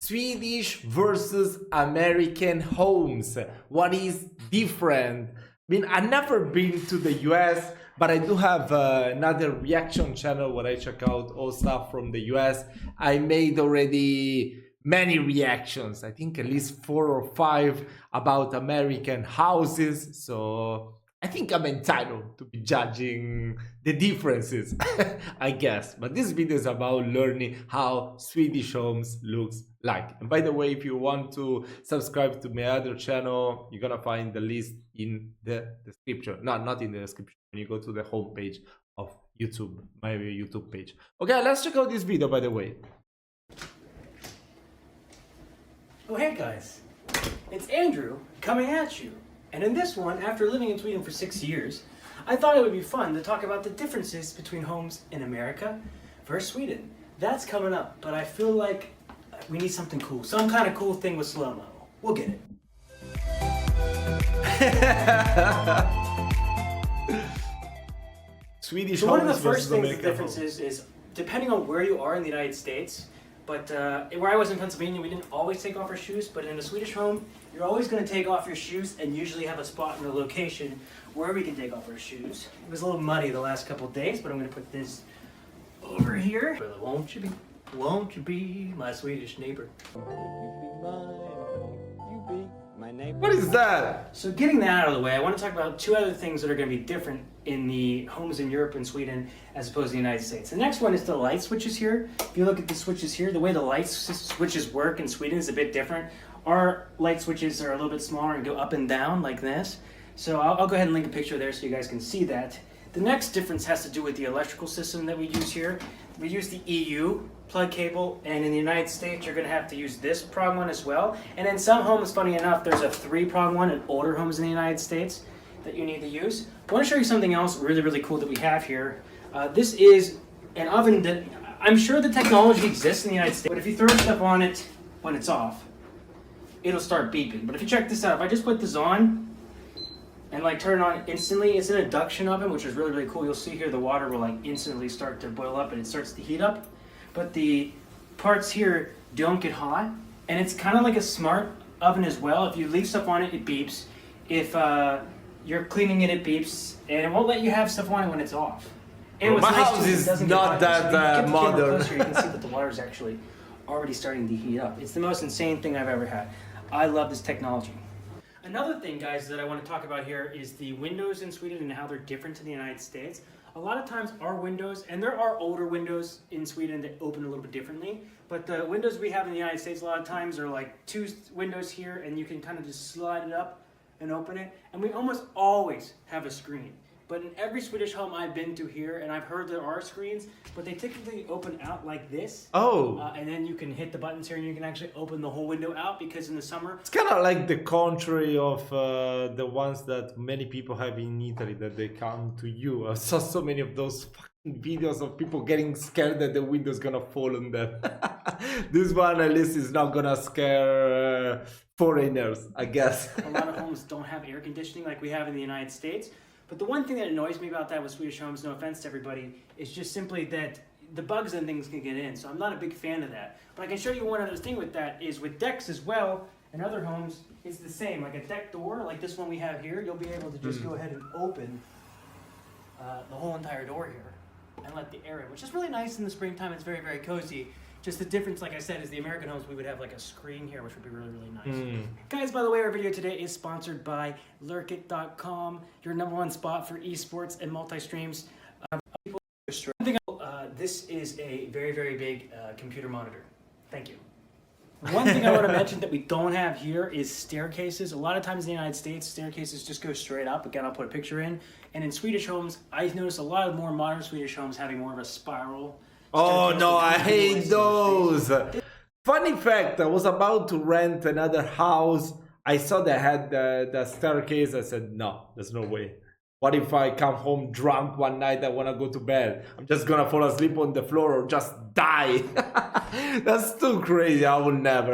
Swedish versus American homes. What is different? I mean, I've never been to the US, but I do have another reaction channel where I check out all stuff from the US. I made already many reactions, I think at least 4 or 5 about American houses. So I think I'm entitled to be judging the differences, I guess. But this video is about learning how Swedish homes looks like. And by the way, if you want to subscribe to my other channel, you're gonna find the list in the description. No, not in the description. When you go to the homepage of YouTube, my YouTube page. Okay, let's check out this video, by the way. Oh hey guys, it's Andrew coming at you. And in this one, after living in Sweden for 6 years, I thought it would be fun to talk about the differences between homes in America versus Sweden. That's coming up, but I feel like we need something cool. Some kind of cool thing with slow-mo. We'll get it. Swedish So one of the homes first versus things, the American differences is, depending on where you are in the United States, but where I was in Pennsylvania, we didn't always take off our shoes, but in a Swedish home, you're always going to take off your shoes and usually have a spot in a location where we can take off our shoes. It was a little muddy the last couple of days, but I'm going to put this over here. Won't you be my Swedish neighbor? What is that? So getting that out of the way, I want to talk about 2 other things that are going to be different in the homes in Europe and Sweden as opposed to the United States. The next one is the light switches here. If you look at the switches here, the way the light switches work in Sweden is a bit different. Our light switches are a little bit smaller and go up and down like this. So I'll go ahead and link a picture there so you guys can see that. The next difference has to do with the electrical system that we use here. We use the EU plug cable, and in the United States you're going to have to use this prong one as well. And in some homes, funny enough, there's a 3-prong one in older homes in the United States that you need to use. I want to show you something else really cool that we have here. This is an oven that I'm sure the technology exists in the United States, but if you throw stuff on it when it's off, it'll start beeping. But if you check this out, if I just put this on and like turn it on instantly, it's an induction oven, which is really cool. You'll see here the water will like instantly start to boil up and it starts to heat up. But the parts here don't get hot, and it's kind of like a smart oven as well. If you leave stuff on it, it beeps. If you're cleaning it, it beeps, and it won't let you have stuff on it when it's off. And Well, what's my nice house too, is it doesn't not get hot. that So if you get the camera modern. closer, you can see that the water is actually already starting to heat up. It's the most insane thing I've ever had. I love this technology. Another thing, guys, that I want to talk about here is the windows in Sweden and how they're different to the United States. A lot of times our windows, and there are older windows in Sweden that open a little bit differently, but the windows we have in the United States a lot of times are like 2 windows here, and you can kind of just slide it up and open it, and we almost always have a screen. But in every Swedish home I've been to here, and I've heard there are screens, but they typically open out like this. Oh. And then you can hit the buttons here and you can actually open the whole window out, because in the summer... It's kind of like the contrary of the ones that many people have in Italy, that they come to you. I saw so many of those fucking videos of people getting scared that the window's gonna fall on them. This one at least is not gonna scare foreigners, I guess. A lot of homes don't have air conditioning like we have in the United States. But the one thing that annoys me about that with Swedish homes, no offense to everybody, is just simply that the bugs and things can get in. So I'm not a big fan of that. But I can show you one other thing with that is with decks as well. In other homes, it's the same. Like a deck door, like this one we have here, you'll be able to just go ahead and open the whole entire door here and let the air in, which is really nice in the springtime. It's very cozy. Just the difference, like I said, is the American homes, we would have like a screen here, which would be really nice. Guys, by the way, our video today is sponsored by Lurkit.com, your #1 spot for esports and multi-streams. This is a very big computer monitor. Thank you. One thing I want to mention that we don't have here is staircases. A lot of times in the United States, staircases just go straight up. Again, I'll put a picture in. And in Swedish homes, I noticed a lot of more modern Swedish homes having more of a spiral. Oh no, I hate those. Funny fact, I was about to rent another house. I saw they had the staircase. I said, no, there's no way. What if I come home drunk one night, I want to go to bed? I'm just gonna fall asleep on the floor or just die. That's too crazy. I would never.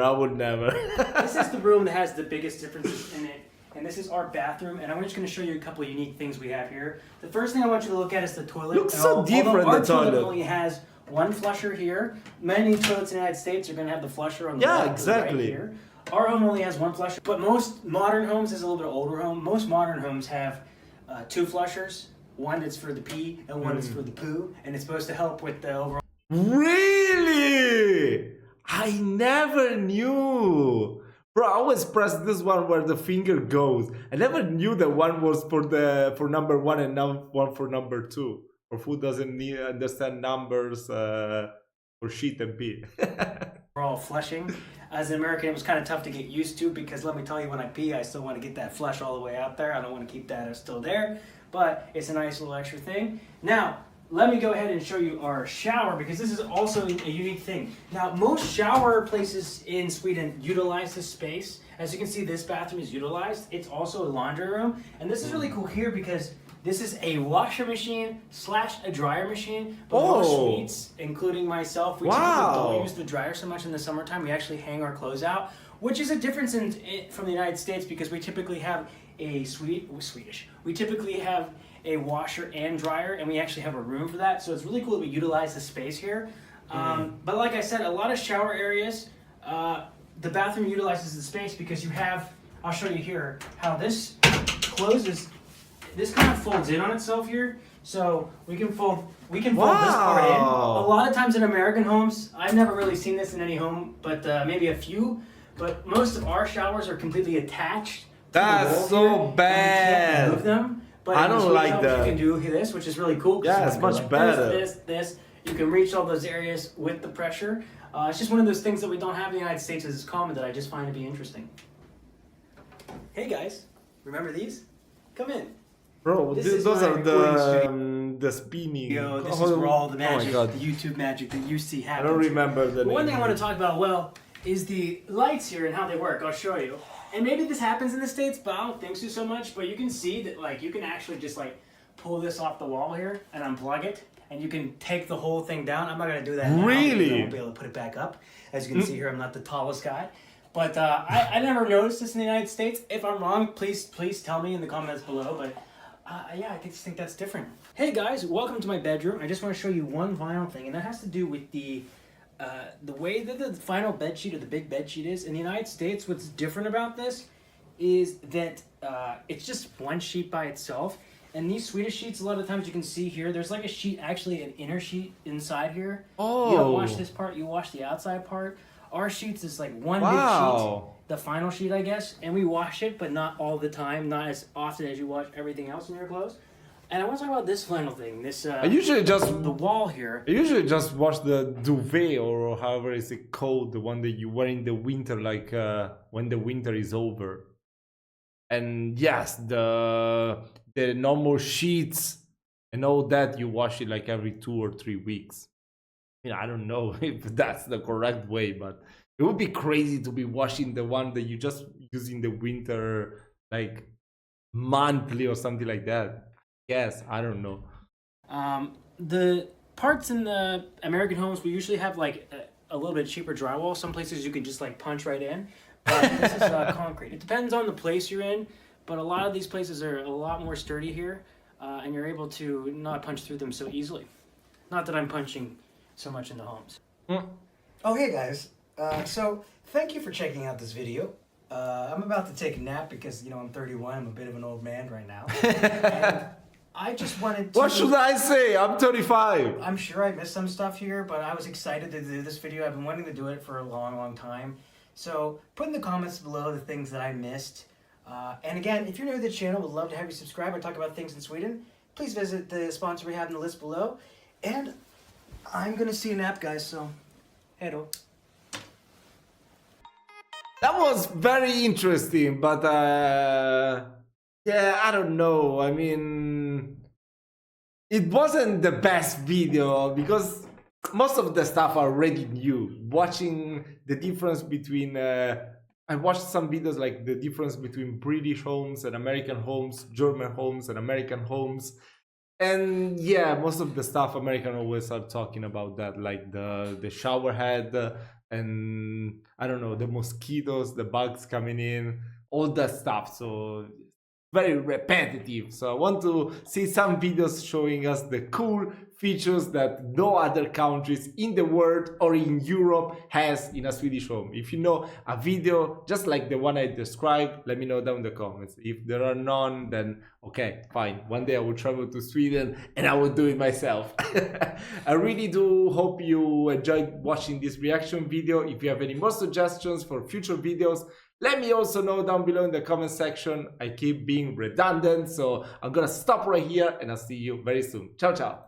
This is the room that has the biggest differences in it. And this is our bathroom, and I'm just going to show you a couple of unique things we have here. The first thing I want you to look at is the toilet. Looks so different, our the toilet. only has one flusher here. Many toilets in the United States are going to have the flusher on the left or exactly. right here. Our home only has one flusher, but most modern homes, this is a little bit older home, most modern homes have two flushers. One that's for the pee and one is for the poo, and it's supposed to help with the overall. Really? I never knew. Bro, I always press this one where the finger goes. I never knew that one was for number one and one for number two. Or who doesn't understand numbers for shit and pee. Overall flushing. As an American, it was kind of tough to get used to because let me tell you, when I pee, I still want to get that flush all the way out there. I don't want to keep that still there, but it's a nice little extra thing. Now, let me go ahead and show you our shower because this is also a unique thing. Now, most shower places in Sweden utilize this space. As you can see, this bathroom is utilized. It's also a laundry room, and this is really cool here because this is a washer machine / a dryer machine. But most Swedes, including myself, we typically don't use the dryer so much in the summertime. We actually hang our clothes out, which is a difference from the United States because we typically have a Swedish. We typically have a washer and dryer, and we actually have a room for that. So it's really cool that we utilize the space here. But like I said, a lot of shower areas, the bathroom utilizes the space because you have, I'll show you here, how this closes. This kind of folds in on itself here, so we can fold this part in. A lot of times in American homes, I've never really seen this in any home, but maybe a few. But most of our showers are completely attached. That's so bad. You can't move them. But I don't like that. You can do this, which is really cool. Yeah, it's much like better. This. You can reach all those areas with the pressure. It's just one of those things that we don't have in the United States as is common that I just find to be interesting. Hey guys, remember these? Come in. Bro, those are the spinning. This is where all the magic, the YouTube magic that you see happens. I don't remember the name. One thing I want to talk about, well, is the lights here and how they work. I'll show you. And maybe this happens in the States, but I don't think so much. But you can see that, like, you can actually just like pull this off the wall here and unplug it, and you can take the whole thing down. I'm not gonna do that now. Really? I won't be able to put it back up. As you can see here, I'm not the tallest guy. But I never noticed this in the United States. If I'm wrong, please tell me in the comments below. But yeah, I just think that's different. Hey guys, welcome to my bedroom. I just want to show you one final thing, and that has to do with the way that the final bed sheet or the big bed sheet is. In the United States, what's different about this is that it's just one sheet by itself. And these Swedish sheets, a lot of times you can see here, there's like a sheet, actually an inner sheet inside here. Oh. You don't wash this part, you wash the outside part. Our sheets is like one big sheet, the final sheet, I guess, and we wash it, but not all the time, not as often as you wash everything else in your clothes. And I want to talk about this final thing. This I usually just the wall here. I usually just wash the duvet or however is it called, the one that you wear in the winter, like when the winter is over. And yes, the normal sheets and all that, you wash it like every 2 or 3 weeks. I don't know if that's the correct way, but it would be crazy to be washing the one that you just use in the winter like monthly or something like that. Yes, I don't know. The parts in the American homes, we usually have like a little bit cheaper drywall. Some places you can just like punch right in, but this is concrete. It depends on the place you're in, but a lot of these places are a lot more sturdy here, and you're able to not punch through them so easily. Not that I'm punching so much in the homes. Oh, hey guys. So thank you for checking out this video. I'm about to take a nap because, you know, I'm 31. I'm a bit of an old man right now. And I just wanted to... What should I say? I'm 35. I'm sure I missed some stuff here, but I was excited to do this video. I've been wanting to do it for a long time. So put in the comments below the things that I missed. And again, if you're new to the channel, would love to have you subscribe. I talk about things in Sweden. Please visit the sponsor we have in the list below. And I'm going to see a nap, guys, so hej då. That was very interesting, but yeah, I don't know. I mean, it wasn't the best video because most of the stuff I already knew. Watching the difference between, I watched some videos like the difference between British homes and American homes, German homes and American homes. And yeah, most of the stuff American always are talking about that, like the shower head and I don't know, the mosquitoes, the bugs coming in, all that stuff. So very repetitive. So I want to see some videos showing us the cool features that no other countries in the world or in Europe has in a Swedish home. If you know a video just like the one I described, let me know down in the comments. If there are none, then okay, fine. One day I will travel to Sweden and I will do it myself. I really do hope you enjoyed watching this reaction video. If you have any more suggestions for future videos, let me also know down below in the comment section. I keep being redundant, so I'm gonna stop right here and I'll see you very soon. Ciao, ciao.